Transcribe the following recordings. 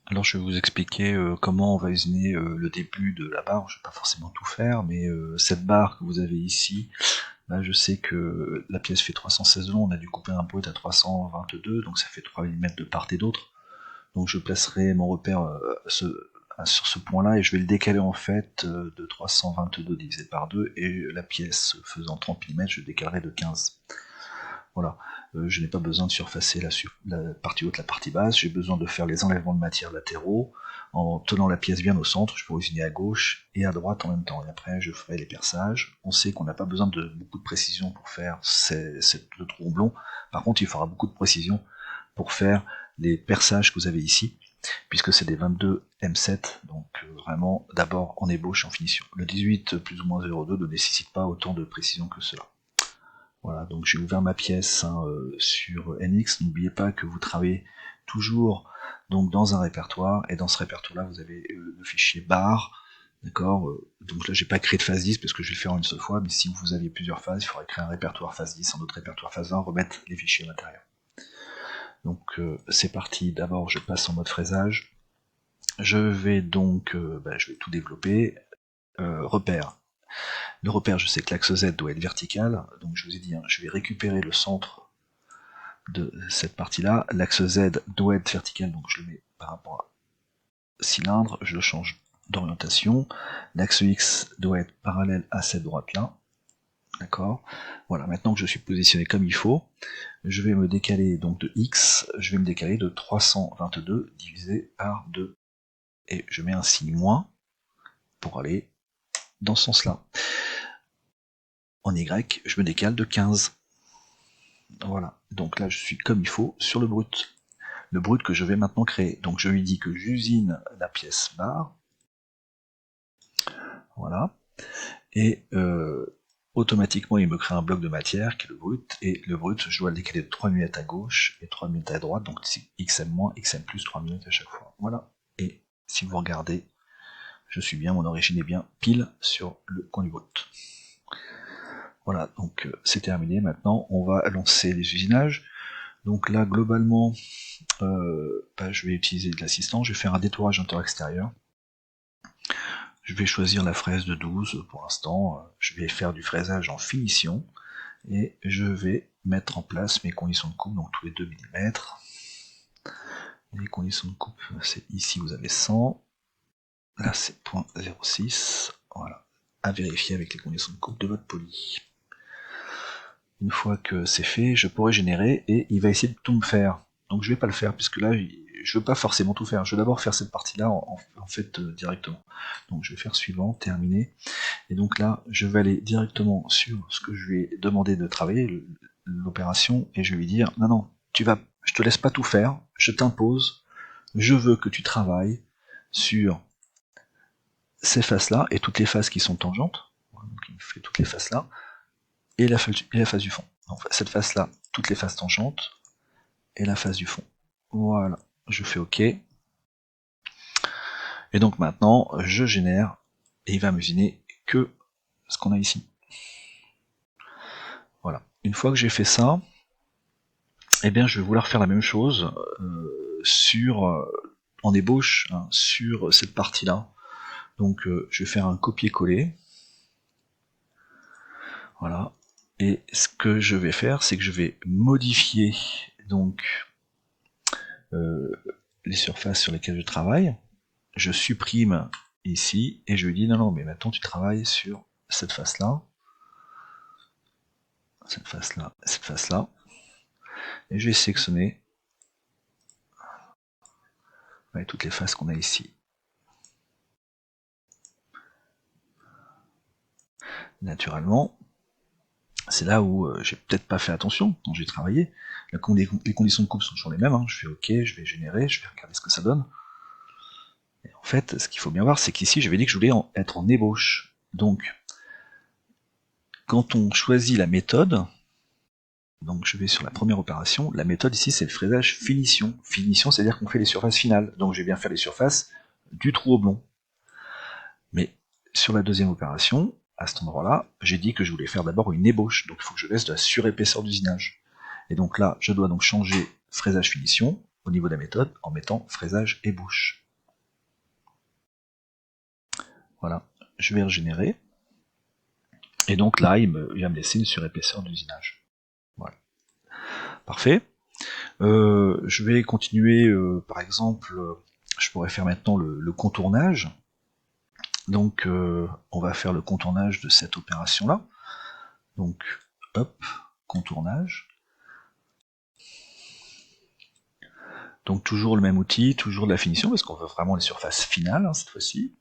Alors je vais vous expliquer comment on va usiner le début de la barre. Je vais pas forcément tout faire, mais cette barre que vous avez ici, là je sais que la pièce fait 316 de long, on a dû couper un brut à 322, donc ça fait 3 mm de part et d'autre. Donc je placerai mon repère sur ce point-là et je vais le décaler en fait de 322 divisé par 2 et la pièce faisant 30 mm, je décalerai de 15. Voilà, je n'ai pas besoin de surfacer la partie haute, la partie basse, j'ai besoin de faire les enlèvements de matière latéraux, en tenant la pièce bien au centre, je peux usiner à gauche et à droite en même temps, et après je ferai les perçages. On sait qu'on n'a pas besoin de beaucoup de précision pour faire le trou oblong, par contre il faudra beaucoup de précision pour faire les perçages que vous avez ici, puisque c'est des 22 M7, donc vraiment d'abord en ébauche en finition. Le 18 plus ou moins 0,2 ne nécessite pas autant de précision que cela. Voilà, donc j'ai ouvert ma pièce sur NX. N'oubliez pas que vous travaillez toujours donc dans un répertoire, et dans ce répertoire-là, vous avez le fichier bar, d'accord. Donc là, j'ai pas créé de phase 10 parce que je vais le faire en une seule fois, mais si vous aviez plusieurs phases, il faudrait créer un répertoire phase 10, un autre répertoire phase 20, remettre les fichiers à l'intérieur. Donc c'est parti. D'abord, je passe en mode fraisage. Je vais donc, je vais tout développer. Repère. Le repère, je sais que l'axe Z doit être vertical, donc je vous ai dit, je vais récupérer le centre de cette partie-là. L'axe Z doit être vertical, donc je le mets par rapport à cylindre, je le change d'orientation. L'axe X doit être parallèle à cette droite-là. D'accord. Voilà, maintenant que je suis positionné comme il faut, je vais me décaler donc de X, je vais me décaler de 322 divisé par 2. Et je mets un signe moins pour aller dans ce sens-là. En Y, je me décale de 15. Voilà, donc là je suis comme il faut sur le brut. Le brut que je vais maintenant créer. Donc je lui dis que j'usine la pièce barre. Voilà. Et automatiquement il me crée un bloc de matière qui est le brut. Et le brut, je dois le décaler de 3 mm à gauche et 3 mm à droite. Donc c'est XM-, XM+, 3 mm à chaque fois. Voilà. Et si vous regardez, je suis bien, mon origine est bien pile sur le coin du brut. Voilà, donc c'est terminé. Maintenant, on va lancer les usinages. Donc là, globalement, je vais utiliser de l'assistant. Je vais faire un détourage intérieur-extérieur. Je vais choisir la fraise de 12 pour l'instant. Je vais faire du fraisage en finition. Et je vais mettre en place mes conditions de coupe, donc tous les 2 mm. Les conditions de coupe, c'est ici, vous avez 100. Là, c'est 0.06. Voilà. À vérifier avec les conditions de coupe de votre poly. Une fois que c'est fait, je pourrai générer et il va essayer de tout me faire. Donc je vais pas le faire puisque là je veux pas forcément tout faire. Je vais d'abord faire cette partie-là en fait directement. Donc je vais faire suivant, terminer. Et donc là je vais aller directement sur ce que je lui ai demandé de travailler, l'opération, et je vais lui dire non, je te laisse pas tout faire, je t'impose, je veux que tu travailles sur ces faces-là et toutes les faces qui sont tangentes. Donc il fait toutes les faces là. Et la face du fond. Donc cette face-là, toutes les faces tangentes, et la face du fond. Voilà, je fais OK. Et donc maintenant, je génère, et il va m'usiner que ce qu'on a ici. Voilà. Une fois que j'ai fait ça, eh bien je vais vouloir faire la même chose en ébauche, sur cette partie-là. Donc je vais faire un copier-coller. Voilà. Et ce que je vais faire, c'est que je vais modifier donc les surfaces sur lesquelles je travaille. Je supprime ici, et je lui dis non, mais maintenant tu travailles sur cette face-là, cette face-là, cette face-là, et je vais sélectionner toutes les faces qu'on a ici. Naturellement, c'est là où j'ai peut-être pas fait attention quand j'ai travaillé. Les conditions de coupe sont toujours les mêmes, je fais OK, je vais générer, je vais regarder ce que ça donne. Et en fait, ce qu'il faut bien voir, c'est qu'ici, j'avais dit que je voulais être en ébauche. Donc, quand on choisit la méthode, donc je vais sur la première opération, la méthode ici c'est le fraisage finition. Finition, c'est-à-dire qu'on fait les surfaces finales. Donc je vais bien faire les surfaces du trou oblong. Mais sur la deuxième opération, à cet endroit-là, j'ai dit que je voulais faire d'abord une ébauche. Donc il faut que je laisse de la surépaisseur d'usinage. Et donc là, je dois donc changer fraisage finition. au niveau de la méthode en mettant fraisage et bouche. Voilà, je vais régénérer. Et donc là, il va me laisser une surépaisseur d'usinage. Voilà. Parfait. Je vais continuer, par exemple, je pourrais faire maintenant le contournage. Donc on va faire le contournage de cette opération-là. Donc hop, contournage. Donc toujours le même outil, toujours de la finition, parce qu'on veut vraiment les surfaces finales, hein, cette fois-ci.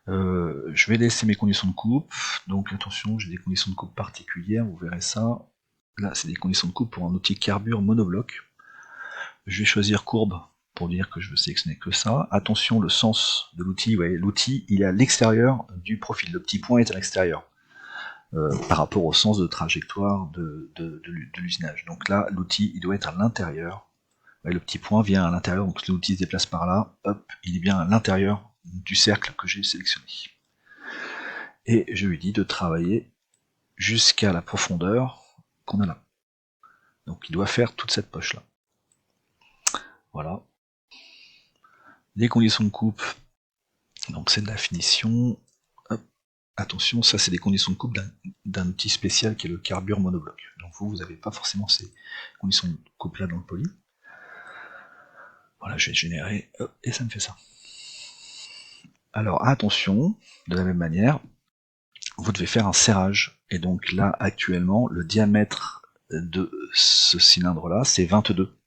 Je vais laisser mes conditions de coupe, donc attention, j'ai des conditions de coupe particulières, vous verrez ça. Là, c'est des conditions de coupe pour un outil carbure monobloc. Je vais choisir courbe pour dire que je veux sélectionner que ça. Attention, le sens de l'outil, vous voyez, l'outil il est à l'extérieur du profil, le petit point est à l'extérieur, par rapport au sens de trajectoire de l'usinage. Donc là, l'outil il doit être à l'intérieur. Le petit point vient à l'intérieur, donc l'outil se déplace par là, hop, il est bien à l'intérieur du cercle que j'ai sélectionné. Et je lui dis de travailler jusqu'à la profondeur qu'on a là. Donc il doit faire toute cette poche là. Voilà. Les conditions de coupe, donc c'est de la finition. Hop. Attention, ça c'est des conditions de coupe d'un outil spécial qui est le carbure monobloc. Donc vous n'avez pas forcément ces conditions de coupe là dans le poly. Voilà, je vais générer, hop, et ça me fait ça. Alors attention, de la même manière, vous devez faire un serrage. Et donc là, actuellement, le diamètre de ce cylindre-là, c'est 22.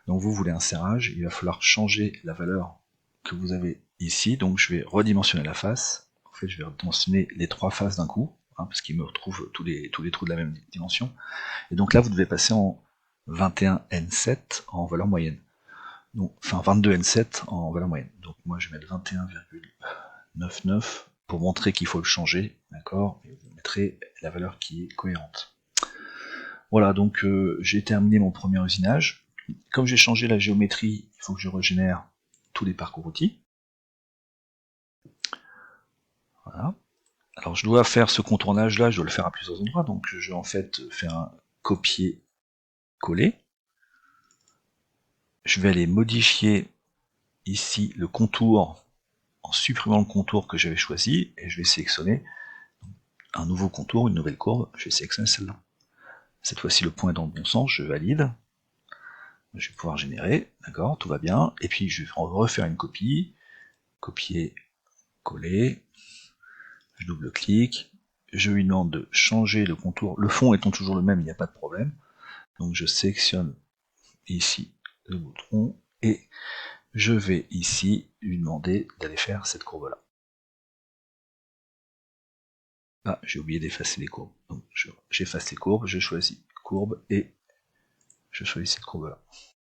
Donc vous voulez un serrage, il va falloir changer la valeur que vous avez ici. Donc je vais redimensionner la face. En fait, je vais redimensionner les trois faces d'un coup, hein, parce qu'il me retrouve tous les trous de la même dimension. Et donc là, vous devez passer en 21N7 en valeur moyenne. Donc, enfin 22N7 en valeur moyenne. Donc moi, je vais mettre 21,99 pour montrer qu'il faut le changer, d'accord, et vous mettrez la valeur qui est cohérente. Voilà, donc j'ai terminé mon premier usinage. Comme j'ai changé la géométrie, il faut que je régénère tous les parcours outils. Voilà. Alors je dois faire ce contournage là, je dois le faire à plusieurs endroits, donc je vais en fait faire un copier-coller. Je vais aller modifier ici le contour en supprimant le contour que j'avais choisi, et je vais sélectionner un nouveau contour, une nouvelle courbe, je vais sélectionner celle-là. Cette fois-ci le point est dans le bon sens, je valide. Je vais pouvoir générer, d'accord, tout va bien, et puis je vais refaire une copie, copier, coller, je double-clique, je lui demande de changer le contour, le fond étant toujours le même, il n'y a pas de problème, donc je sélectionne ici le bouton, et je vais ici lui demander d'aller faire cette courbe-là. Ah, j'ai oublié d'effacer les courbes, donc j'efface les courbes, je choisis courbe, et je choisis cette courbe-là.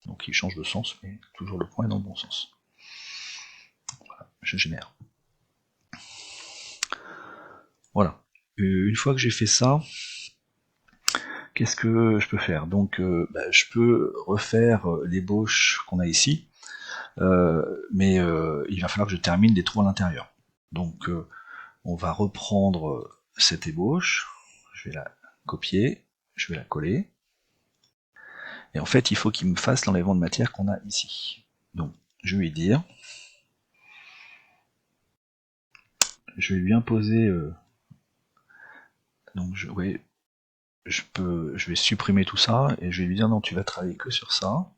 Donc il change de sens, mais toujours le point est dans le bon sens. Voilà, je génère. Voilà. Une fois que j'ai fait ça, qu'est-ce que je peux faire? Donc je peux refaire l'ébauche qu'on a ici, mais il va falloir que je termine des trous à l'intérieur. Donc on va reprendre cette ébauche, je vais la copier, je vais la coller, et en fait il faut qu'il me fasse l'enlèvement de matière qu'on a ici. Donc je vais lui dire, je vais lui imposer, donc je vais supprimer tout ça, et je vais lui dire non, tu vas travailler que sur ça,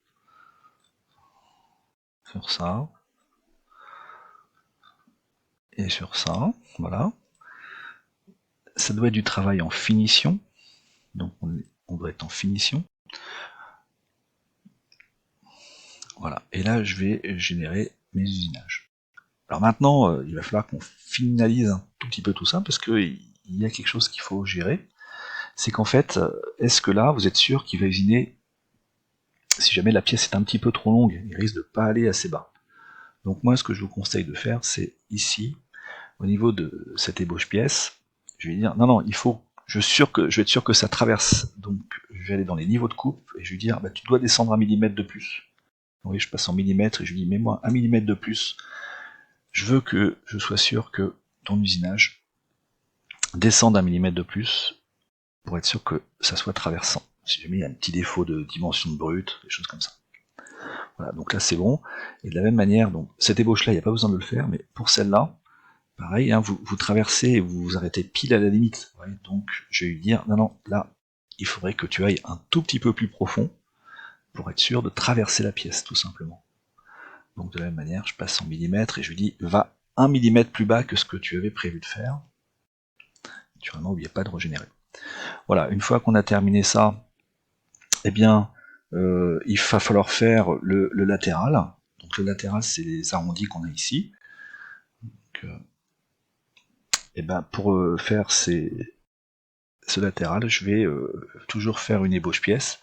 et sur ça, voilà. Ça doit être du travail en finition, donc on doit être en finition. Voilà, et là je vais générer mes usinages. Alors maintenant, il va falloir qu'on finalise un tout petit peu tout ça, parce qu'il y a quelque chose qu'il faut gérer, c'est qu'en fait, est-ce que là, vous êtes sûr qu'il va usiner, si jamais la pièce est un petit peu trop longue, il risque de pas aller assez bas. Donc moi, ce que je vous conseille de faire, c'est ici, au niveau de cette ébauche pièce, je vais dire, non, il faut, je vais être sûr que ça traverse, donc je vais aller dans les niveaux de coupe, et je vais dire, bah, tu dois descendre 1 millimètre de plus. Donc, oui, je passe en millimètres, et je lui dis, mets-moi 1 millimètre de plus, je veux que je sois sûr que ton usinage descende 1 millimètre de plus, pour être sûr que ça soit traversant. Si jamais il y a un petit défaut de dimension de brute, des choses comme ça. Voilà, donc là c'est bon. Et de la même manière, donc cette ébauche-là, il n'y a pas besoin de le faire, mais pour celle-là, pareil, hein, vous traversez et vous vous arrêtez pile à la limite. Ouais, donc je vais lui dire, non, non, là, il faudrait que tu ailles un tout petit peu plus profond pour être sûr de traverser la pièce, tout simplement. Donc de la même manière, je passe en millimètres et je lui dis, va 1 millimètre plus bas que ce que tu avais prévu de faire. Naturellement, n'oubliez pas de régénérer. Voilà, une fois qu'on a terminé ça, eh bien, il va falloir faire le latéral. Donc le latéral, c'est les arrondis qu'on a ici. Donc, et ben, pour faire ce latéral, je vais toujours faire une ébauche pièce,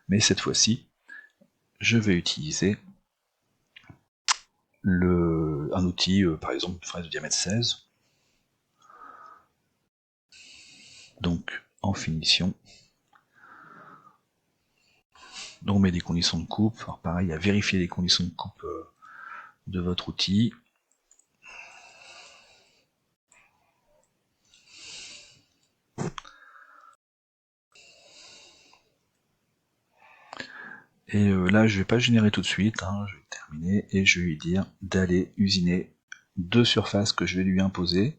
mais cette fois-ci, je vais utiliser un outil, par exemple une fraise de diamètre 16. Donc en finition, donc on met des conditions de coupe. Alors pareil, à vérifier les conditions de coupe de votre outil. Et là, je vais pas générer tout de suite, hein, je vais terminer et je vais lui dire d'aller usiner deux surfaces que je vais lui imposer.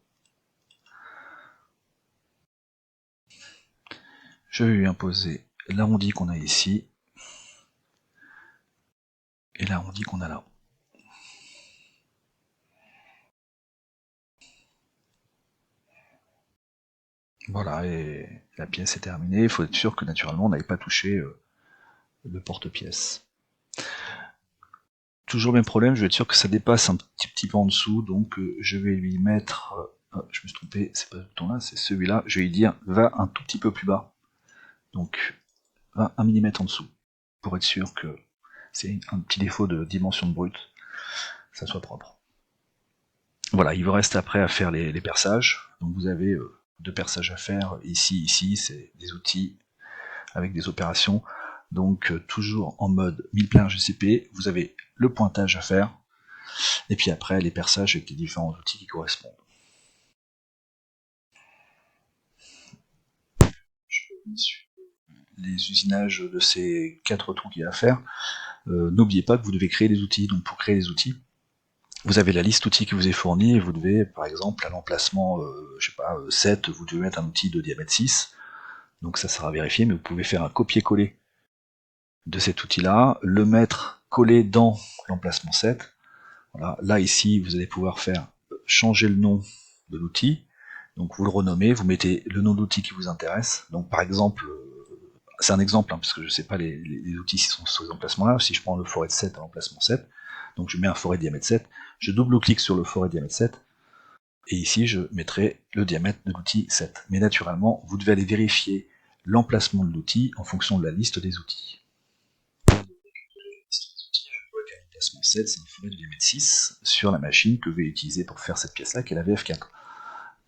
Je vais lui imposer l'arrondi qu'on a ici et l'arrondi qu'on a là. Voilà, et la pièce est terminée. Il faut être sûr que naturellement on n'avait pas touché le porte-pièce. Toujours le même problème, je vais être sûr que ça dépasse un petit peu en dessous, donc je vais lui mettre... je me suis trompé, c'est pas ce bouton-là, c'est celui-là. Je vais lui dire, va un tout petit peu plus bas. Donc, va 1 mm en dessous, pour être sûr que c'est un petit défaut de dimension de brute, ça soit propre. Voilà, il vous reste après à faire les perçages. Donc vous avez deux perçages à faire, ici, c'est des outils avec des opérations. Donc toujours en mode mille plein GCP, vous avez le pointage à faire, et puis après les perçages avec les différents outils qui correspondent. Les usinages de ces 4 trous qu'il y a à faire, n'oubliez pas que vous devez créer des outils. Donc pour créer les outils, vous avez la liste outils qui vous est fournie, et vous devez, par exemple, à l'emplacement, je sais pas, 7, vous devez mettre un outil de diamètre 6, donc ça sera vérifié, mais vous pouvez faire un copier-coller de cet outil-là, le mettre collé dans l'emplacement 7. Voilà. Là, ici, vous allez pouvoir faire changer le nom de l'outil, donc vous le renommez, vous mettez le nom d'outil qui vous intéresse, donc par exemple, c'est un exemple, hein, parce que je ne sais pas les outils qui sont sur ces emplacements-là, si je prends le forêt de 7 à l'emplacement 7, donc je mets un forêt de diamètre 7, je double-clique sur le forêt de diamètre 7, et ici je mettrai le diamètre de l'outil 7. Mais naturellement, vous devez aller vérifier l'emplacement de l'outil en fonction de la liste des outils. L'emplacement 7, c'est un forêt de diamètre 6 sur la machine que je vais utiliser pour faire cette pièce-là, qui est la VF4.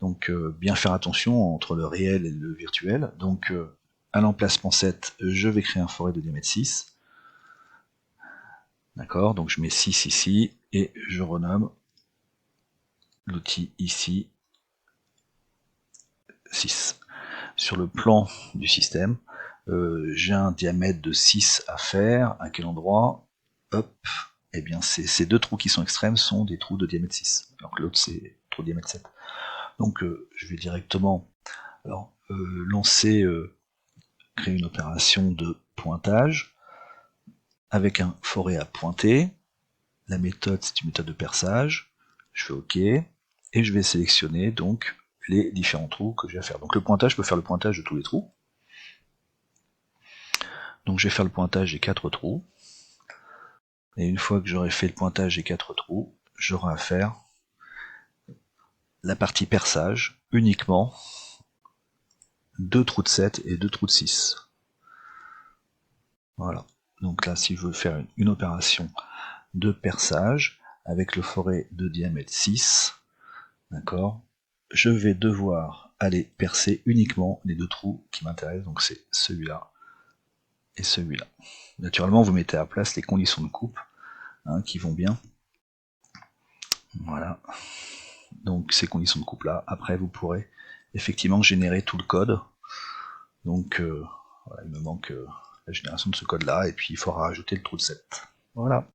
Donc bien faire attention entre le réel et le virtuel. Donc à l'emplacement 7, je vais créer un forêt de diamètre 6. D'accord, donc je mets 6 ici, et je renomme l'outil ici 6. Sur le plan du système, j'ai un diamètre de 6 à faire. À quel endroit? Hop, et bien ces deux trous qui sont extrêmes sont des trous de diamètre 6, alors que l'autre c'est trou de diamètre 7. Donc je vais directement lancer, créer une opération de pointage avec un forêt à pointer. La méthode, c'est une méthode de perçage. Je fais OK, et je vais sélectionner donc les différents trous que j'ai à faire. Donc le pointage, je peux faire le pointage de tous les trous. Donc je vais faire le pointage des 4 trous. Et une fois que j'aurai fait le pointage des 4 trous, j'aurai à faire la partie perçage uniquement 2 trous de 7 et 2 trous de 6. Voilà. Donc là, si je veux faire une opération de perçage avec le forêt de diamètre 6, d'accord, je vais devoir aller percer uniquement les deux trous qui m'intéressent, donc c'est celui-là et celui-là. Naturellement, vous mettez à place les conditions de coupe hein, qui vont bien. Voilà. Donc ces conditions de coupe là, après vous pourrez effectivement générer tout le code. Donc voilà, il me manque la génération de ce code là, et puis il faudra rajouter le trou de 7. Voilà.